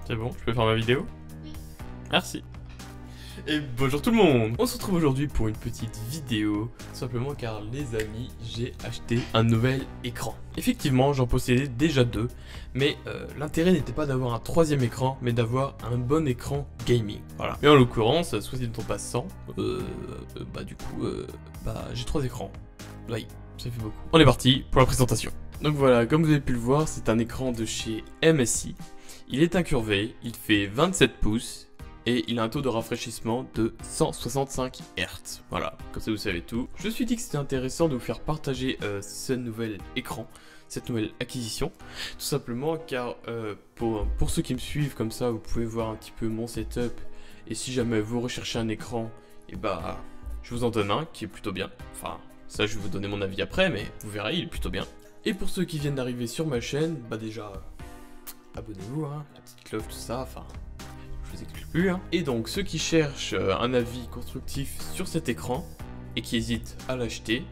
C'est bon, je peux faire ma vidéo? Merci. Et bonjour tout le monde. On se retrouve aujourd'hui pour une petite vidéo, simplement car les amis, j'ai acheté un nouvel écran. Effectivement, j'en possédais déjà deux, mais l'intérêt n'était pas d'avoir un troisième écran, mais d'avoir un bon écran gaming. Voilà. Mais en l'occurrence, soit dit en passant, j'ai trois écrans. Oui, ça fait beaucoup. On est parti pour la présentation. Donc voilà, comme vous avez pu le voir, c'est un écran de chez MSI. Il est incurvé, il fait 27 pouces et il a un taux de rafraîchissement de 165 Hz. Voilà, comme ça vous savez tout. Je me suis dit que c'était intéressant de vous faire partager ce nouvel écran, cette nouvelle acquisition. Tout simplement car pour ceux qui me suivent comme ça, vous pouvez voir un petit peu mon setup. Et si jamais vous recherchez un écran, et bah je vous en donne un qui est plutôt bien. Enfin, ça je vais vous donner mon avis après, mais vous verrez, il est plutôt bien. Et pour ceux qui viennent d'arriver sur ma chaîne, bah déjà, abonnez-vous, hein, la petite cloche, tout ça, enfin, je vous explique plus. Hein. Et donc, ceux qui cherchent un avis constructif sur cet écran, et qui hésitent à l'acheter,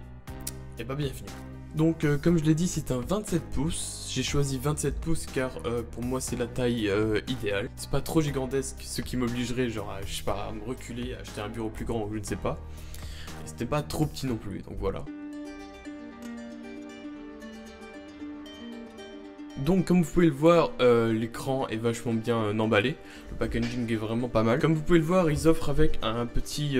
et bah bienvenue. Donc, comme je l'ai dit, c'est un 27 pouces, j'ai choisi 27 pouces car pour moi c'est la taille idéale. C'est pas trop gigantesque, ce qui m'obligerait, genre, je sais pas, à me reculer, à acheter un bureau plus grand, ou je ne sais pas. Et c'était pas trop petit non plus, donc voilà. Donc comme vous pouvez le voir, l'écran est vachement bien emballé, le packaging est vraiment pas mal. Comme vous pouvez le voir, ils offrent avec un petit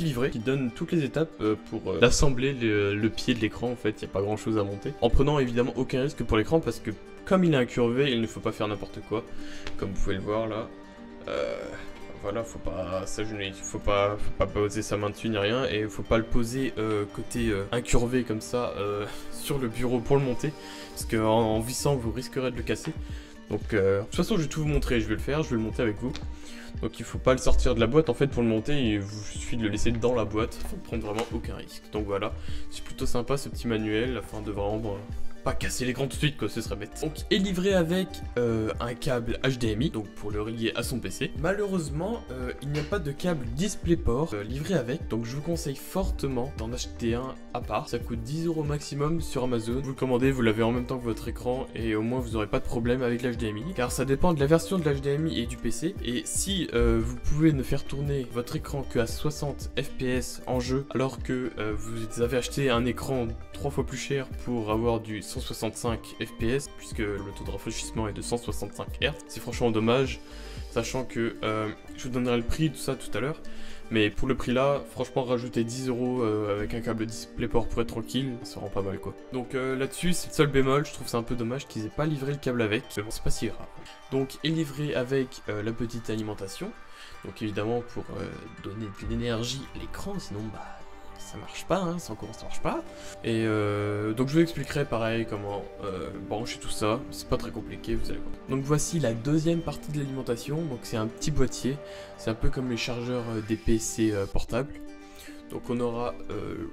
livret qui donne toutes les étapes pour assembler le pied de l'écran. En fait, il n'y a pas grand chose à monter. En prenant évidemment aucun risque pour l'écran parce que comme il est incurvé, il ne faut pas faire n'importe quoi. Comme vous pouvez le voir là. Voilà, faut pas poser sa main dessus ni rien et faut pas le poser côté incurvé comme ça sur le bureau pour le monter parce qu'en vissant vous risquerez de le casser. Donc de toute façon je vais tout vous montrer, je vais le monter avec vous. Donc il faut pas le sortir de la boîte en fait pour le monter, il vous suffit de le laisser dans la boîte, faut prendre vraiment aucun risque. Donc voilà, c'est plutôt sympa ce petit manuel afin de vraiment pas casser l'écran tout de suite quoi, ce serait bête. Donc est livré avec un câble HDMI, donc pour le relier à son PC. Malheureusement, il n'y a pas de câble DisplayPort livré avec, donc je vous conseille fortement d'en acheter un à part. Ça coûte 10 € maximum sur Amazon. Vous le commandez, vous l'avez en même temps que votre écran et au moins vous n'aurez pas de problème avec l'HDMI. Car ça dépend de la version de l'HDMI et du PC. Et si vous pouvez ne faire tourner votre écran que à 60 FPS en jeu, alors que vous avez acheté un écran 3 fois plus cher pour avoir du 165 FPS, puisque le taux de rafraîchissement est de 165 Hz. C'est franchement dommage, sachant que je vous donnerai le prix, tout ça tout à l'heure. Mais pour le prix là, franchement rajouter 10 € avec un câble DisplayPort pour être tranquille, ça rend pas mal quoi. Donc là-dessus, c'est le seul bémol, je trouve ça un peu dommage qu'ils aient pas livré le câble avec, mais bon c'est pas si grave. Donc est livré avec la petite alimentation, donc évidemment pour donner de l'énergie à l'écran, sinon bah ça marche pas, hein, sans comment ça marche pas. Et donc je vous expliquerai pareil comment brancher tout ça, c'est pas très compliqué, vous allez voir. Donc voici la deuxième partie de l'alimentation, donc c'est un petit boîtier, c'est un peu comme les chargeurs des PC portables. Donc on aura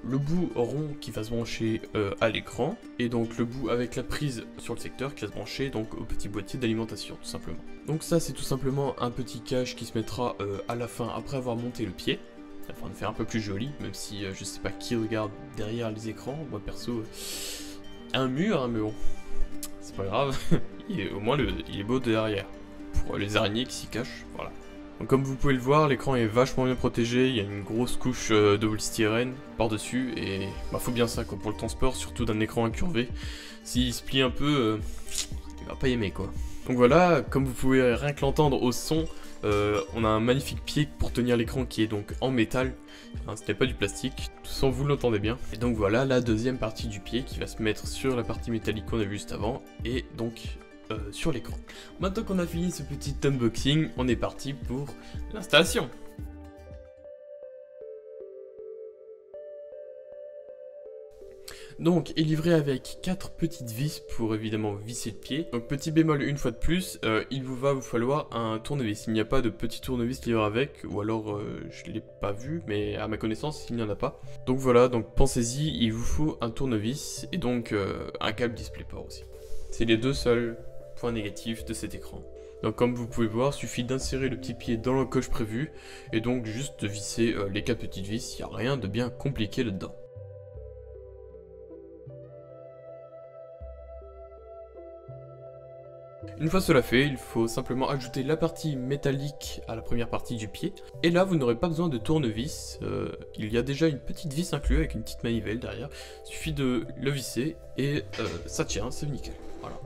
le bout rond qui va se brancher à l'écran, et donc le bout avec la prise sur le secteur qui va se brancher donc au petit boîtier d'alimentation tout simplement. Donc ça c'est tout simplement un petit cache qui se mettra à la fin après avoir monté le pied, afin de faire un peu plus joli, même si je sais pas qui regarde derrière les écrans, moi perso, un mur, hein, mais bon, c'est pas grave, au moins il est beau de derrière, pour les araignées qui s'y cachent, voilà. Donc comme vous pouvez le voir, l'écran est vachement bien protégé, il y a une grosse couche de polystyrène par-dessus, et bah faut bien ça quoi, pour le transport, surtout d'un écran incurvé, s'il se plie un peu, il va pas aimer quoi. Donc voilà, comme vous pouvez rien que l'entendre au son, on a un magnifique pied pour tenir l'écran qui est donc en métal, hein, ce n'est pas du plastique, tout ça vous l'entendez bien. Et donc voilà la deuxième partie du pied qui va se mettre sur la partie métallique qu'on a vu juste avant, et donc sur l'écran. Maintenant qu'on a fini ce petit unboxing, on est parti pour l'installation. Donc est livré avec 4 petites vis pour évidemment visser le pied. Donc petit bémol une fois de plus, il va vous falloir un tournevis. Il n'y a pas de petit tournevis livré avec, ou alors je l'ai pas vu, mais à ma connaissance il n'y en a pas. Donc voilà, donc pensez-y, il vous faut un tournevis et donc un câble DisplayPort aussi. C'est les deux seuls points négatifs de cet écran. Donc comme vous pouvez voir, il suffit d'insérer le petit pied dans la coche prévue et donc juste de visser les 4 petites vis, il n'y a rien de bien compliqué là-dedans. Une fois cela fait, il faut simplement ajouter la partie métallique à la première partie du pied. Et là, vous n'aurez pas besoin de tournevis. Il y a déjà une petite vis inclue avec une petite manivelle derrière. Il suffit de le visser et ça tient, c'est nickel. Voilà.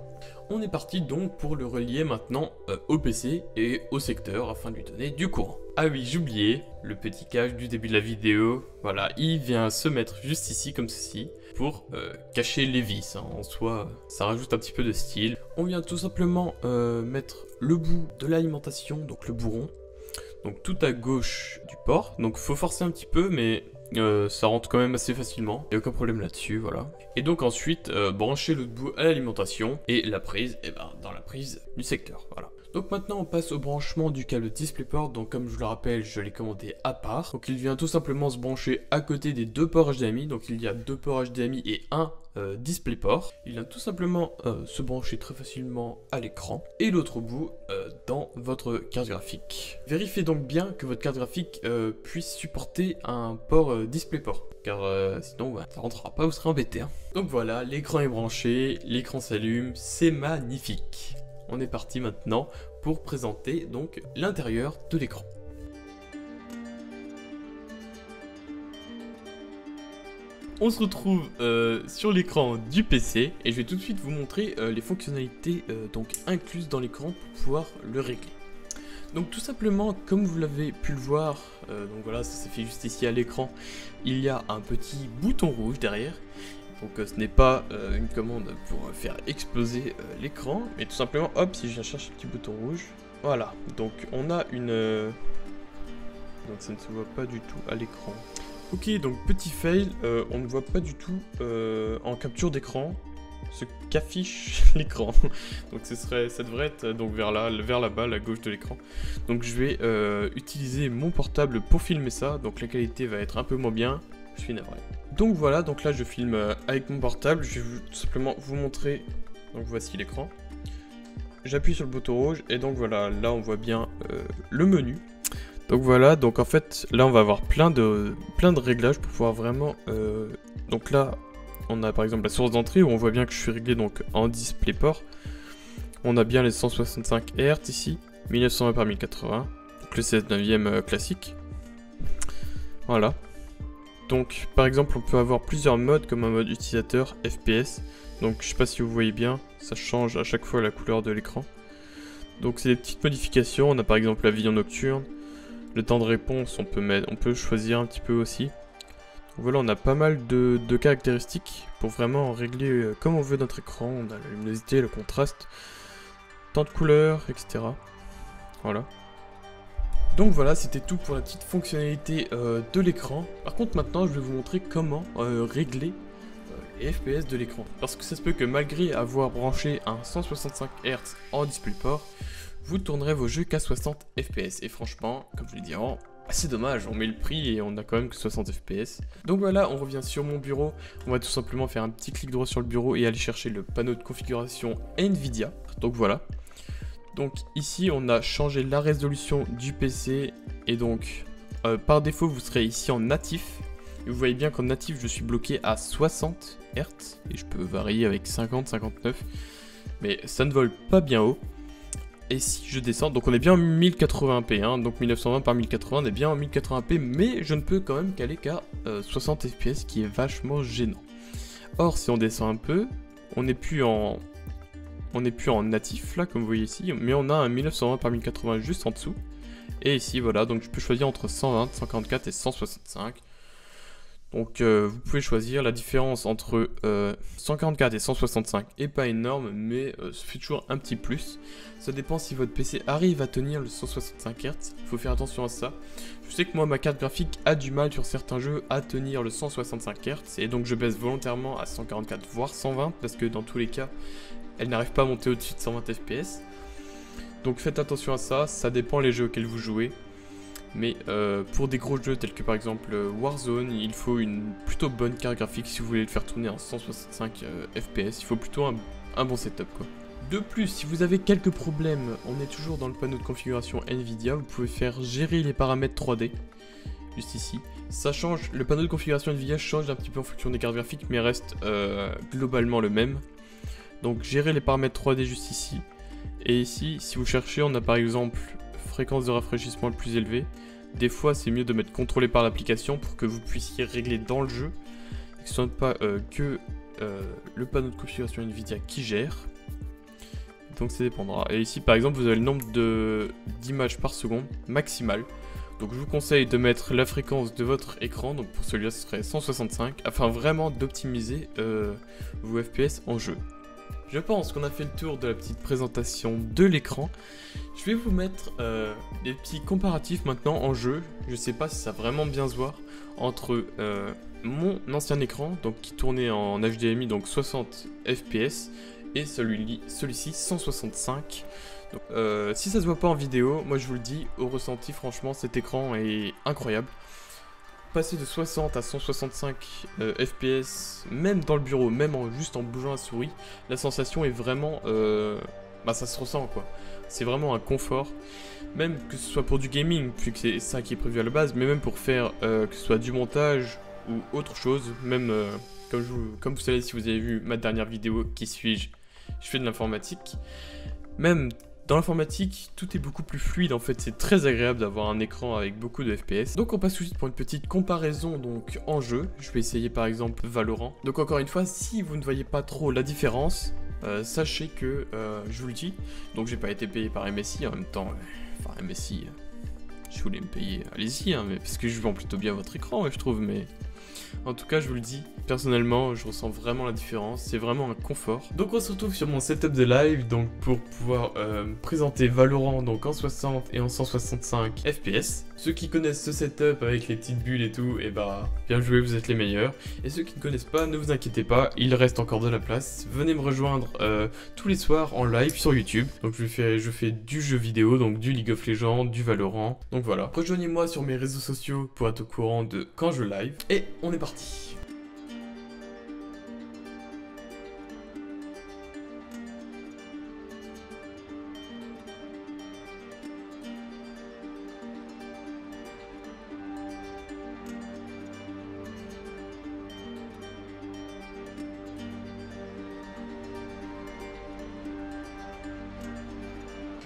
On est parti donc pour le relier maintenant au PC et au secteur afin de lui donner du courant. Ah oui, j'oubliais le petit cache du début de la vidéo. Voilà, il vient se mettre juste ici comme ceci pour cacher les vis. Hein. En soi, ça rajoute un petit peu de style. On vient tout simplement mettre le bout de l'alimentation, donc le bourron, donc tout à gauche du port. Donc faut forcer un petit peu, mais ça rentre quand même assez facilement, il n'y a aucun problème là-dessus, voilà. Et donc ensuite, brancher l'autre bout à l'alimentation et la prise, dans la prise du secteur, voilà. Donc maintenant on passe au branchement du câble DisplayPort, donc comme je vous le rappelle, je l'ai commandé à part. Donc il vient tout simplement se brancher à côté des deux ports HDMI, donc il y a deux ports HDMI et un DisplayPort. Il vient tout simplement se brancher très facilement à l'écran et l'autre bout dans votre carte graphique. Vérifiez donc bien que votre carte graphique puisse supporter un port DisplayPort, car sinon ça rentrera pas, vous serez embêté. Hein. Donc voilà, l'écran est branché, l'écran s'allume, c'est magnifique. On est parti maintenant pour présenter donc l'intérieur de l'écran. On se retrouve sur l'écran du PC et je vais tout de suite vous montrer les fonctionnalités donc incluses dans l'écran pour pouvoir le régler. Donc tout simplement, comme vous l'avez pu le voir, donc voilà, ça s'affiche juste ici à l'écran, il y a un petit bouton rouge derrière. Donc ce n'est pas une commande pour faire exploser l'écran, mais tout simplement, hop, si je viens chercher le petit bouton rouge, voilà. Donc on a une... Donc ça ne se voit pas du tout à l'écran. Ok, donc petit fail, on ne voit pas du tout en capture d'écran ce qu'affiche l'écran. Donc ça devrait être donc vers là-bas, à gauche de l'écran. Donc je vais utiliser mon portable pour filmer ça, donc la qualité va être un peu moins bien, je suis navré. Donc voilà, donc là je filme avec mon portable, je vais tout simplement vous montrer, donc voici l'écran. J'appuie sur le bouton rouge et donc voilà, là on voit bien le menu. Donc voilà, donc en fait là on va avoir plein de réglages pour pouvoir vraiment... donc là on a par exemple la source d'entrée où on voit bien que je suis réglé donc en DisplayPort. On a bien les 165 Hz ici, 1920 par 1080, donc le 16/9 classique. Voilà. Donc par exemple on peut avoir plusieurs modes comme un mode utilisateur FPS. Donc je sais pas si vous voyez bien, ça change à chaque fois la couleur de l'écran. Donc c'est des petites modifications, on a par exemple la vision nocturne, le temps de réponse on peut choisir un petit peu aussi. Donc voilà, on a pas mal de caractéristiques pour vraiment régler comme on veut notre écran. On a la luminosité, le contraste, temps de couleur, etc. Voilà. Donc voilà, c'était tout pour la petite fonctionnalité de l'écran. Par contre maintenant je vais vous montrer comment régler les FPS de l'écran. Parce que ça se peut que malgré avoir branché un 165 Hz en DisplayPort, vous tournerez vos jeux qu'à 60 FPS. Et franchement, comme je l'ai dit avant, c'est dommage, on met le prix et on a quand même que 60 FPS. Donc voilà, on revient sur mon bureau. On va tout simplement faire un petit clic droit sur le bureau et aller chercher le panneau de configuration Nvidia. Donc voilà. Donc ici on a changé la résolution du PC et donc par défaut vous serez ici en natif. Et vous voyez bien qu'en natif je suis bloqué à 60 Hz et je peux varier avec 50, 59, mais ça ne vole pas bien haut. Et si je descends, donc on est bien en 1080p, hein, donc 1920 par 1080, on est bien en 1080p, mais je ne peux quand même qu'aller qu'à 60 fps, qui est vachement gênant. Or si on descend un peu, on n'est plus en natif là comme vous voyez ici, mais on a un 1920 par 1080 juste en dessous. Et ici voilà, donc je peux choisir entre 120, 144 et 165. Donc vous pouvez choisir. La différence entre 144 et 165 est pas énorme, mais ça fait toujours un petit plus. Ça dépend si votre PC arrive à tenir le 165 Hz, il faut faire attention à ça. Je sais que moi ma carte graphique a du mal sur certains jeux à tenir le 165 Hz, et donc je baisse volontairement à 144 voire 120, parce que dans tous les cas, elle n'arrive pas à monter au-dessus de 120 fps. Donc faites attention à ça, ça dépend les jeux auxquels vous jouez. Mais pour des gros jeux tels que par exemple Warzone, il faut une plutôt bonne carte graphique si vous voulez le faire tourner en 165 fps. Il faut plutôt un bon setup quoi. De plus, si vous avez quelques problèmes, on est toujours dans le panneau de configuration Nvidia, vous pouvez faire gérer les paramètres 3D, juste ici. Ça change, le panneau de configuration Nvidia change un petit peu en fonction des cartes graphiques, mais reste globalement le même. Donc gérer les paramètres 3D juste ici. Et ici, si vous cherchez, on a par exemple fréquence de rafraîchissement le plus élevée. Des fois, c'est mieux de mettre contrôlé par l'application pour que vous puissiez régler dans le jeu. Et que ce soit pas que le panneau de configuration Nvidia qui gère. Donc ça dépendra. Et ici, par exemple, vous avez le nombre d'images par seconde maximal. Donc je vous conseille de mettre la fréquence de votre écran. Donc pour celui-là, ce serait 165. Afin vraiment d'optimiser vos FPS en jeu. Je pense qu'on a fait le tour de la petite présentation de l'écran. Je vais vous mettre des petits comparatifs maintenant en jeu. Je sais pas si ça va vraiment bien se voir entre mon ancien écran, donc qui tournait en HDMI, donc 60 FPS, et celui-ci 165. Donc, si ça se voit pas en vidéo, moi je vous le dis, au ressenti, franchement, cet écran est incroyable. Passer de 60 à 165 FPS, même dans le bureau, même juste en bougeant la souris, la sensation est vraiment... ça se ressent quoi. C'est vraiment un confort. Même que ce soit pour du gaming, puis que c'est ça qui est prévu à la base, mais même pour faire que ce soit du montage ou autre chose. Même comme vous savez, si vous avez vu ma dernière vidéo, qui suis-je, je fais de l'informatique. Même... Dans l'informatique, tout est beaucoup plus fluide en fait, c'est très agréable d'avoir un écran avec beaucoup de FPS. Donc on passe tout de suite pour une petite comparaison donc en jeu. Je vais essayer par exemple Valorant. Donc encore une fois, si vous ne voyez pas trop la différence, sachez que, je vous le dis, donc j'ai pas été payé par MSI en même temps, enfin MSI, je voulais me payer, allez-y, hein, mais parce que je vends plutôt bien votre écran, je trouve, mais... En tout cas, je vous le dis, personnellement, je ressens vraiment la différence, c'est vraiment un confort. Donc on se retrouve sur mon setup de live, donc pour pouvoir présenter Valorant donc en 60 et en 165 FPS. Ceux qui connaissent ce setup avec les petites bulles et tout, et bah, bien joué, vous êtes les meilleurs. Et ceux qui ne connaissent pas, ne vous inquiétez pas, il reste encore de la place. Venez me rejoindre tous les soirs en live sur YouTube. Donc je fais du jeu vidéo, donc du League of Legends, du Valorant. Donc voilà, rejoignez-moi sur mes réseaux sociaux pour être au courant de quand je live. Et on est parti.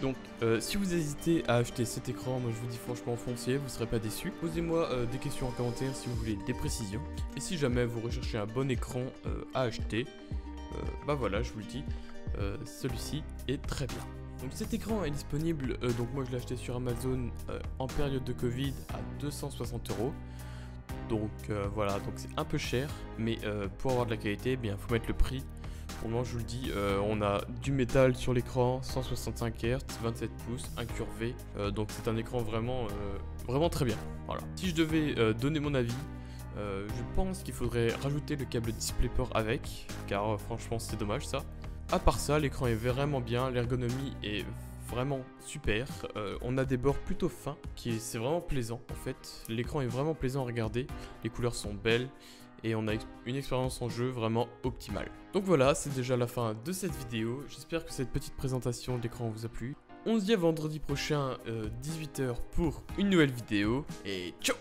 Donc, si vous hésitez à acheter cet écran, moi je vous dis franchement foncez, vous ne serez pas déçus. Posez-moi des questions en commentaire si vous voulez des précisions. Et si jamais vous recherchez un bon écran à acheter, bah voilà, je vous le dis, celui-ci est très bien. Donc cet écran est disponible, donc moi je l'ai acheté sur Amazon en période de Covid à 260 €. Donc voilà, donc c'est un peu cher, mais pour avoir de la qualité, eh bien faut mettre le prix. Pour le moment, je vous le dis, on a du métal sur l'écran, 165 Hz, 27 pouces, incurvé. Donc c'est un écran vraiment, vraiment très bien. Voilà. Si je devais donner mon avis, je pense qu'il faudrait rajouter le câble DisplayPort avec, car franchement c'est dommage ça. À part ça, l'écran est vraiment bien, l'ergonomie est vraiment super. On a des bords plutôt fins, c'est vraiment plaisant en fait. L'écran est vraiment plaisant à regarder, les couleurs sont belles. Et on a une expérience en jeu vraiment optimale. Donc voilà, c'est déjà la fin de cette vidéo. J'espère que cette petite présentation d'écran vous a plu. On se dit à vendredi prochain, 18 h pour une nouvelle vidéo. Et ciao!